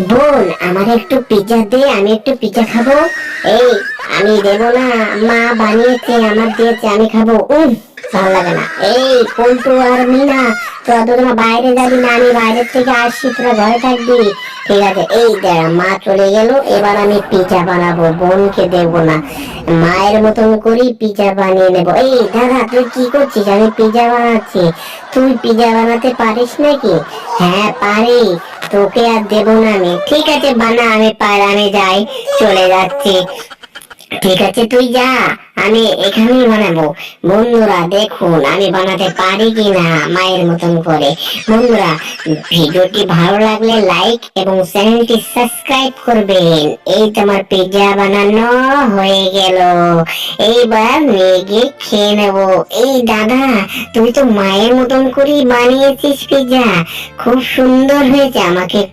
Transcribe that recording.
বোন, আমার একটু পিজ্জা দে, আমি একটু পিজ্জা খাবো। এই, আমি দেবো না, মা বানিয়েছে, আমার দিয়েছে, আমি খাবো। ভালো লাগে না। এই পল্টু আর মিনা, তোরা দুজনে বাইরে যাবি না, আমি বাইরের থেকে আসছি, তোরা ঘরে থাকবি। ঠিক আছে, এই দেখ মা চলে গেল, এবার আমি পিজ্জা বানাবো, বোনকে দেবো না, মায়ের মতন করি পিজ্জা বানিয়ে নেবো। এই দাদা, তুই কি করছিস? আমি পিজ্জা বানাচ্ছি, তুই পিজ্জা বানাতে পারিস নাকি? হ্যাঁ পারি, তোকে আর দেবো না আমি। ঠিক আছে বানা, আমি যাই, চলে যাচ্ছি। ঠিক আছে তুই যা, আমি এখানেই বানাবো। বন্ধুরা দেখুন আমি বানাতে পারি কিনা মায়ের মতন করে। বন্ধুরা, ভিডিওটি ভালো লাগলে লাইক এবং চ্যানেলটি সাবস্ক্রাইব করবেন। এই তোমার পিজ্জা বানানো হয়ে গেল, এইবার নিয়ে গিয়ে খেয়ে নেবো। এই দাদা, তুই তো মায়ের মতন করেই বানিয়েছিস পিজ্জা, খুব সুন্দর হয়েছে, আমাকে একটু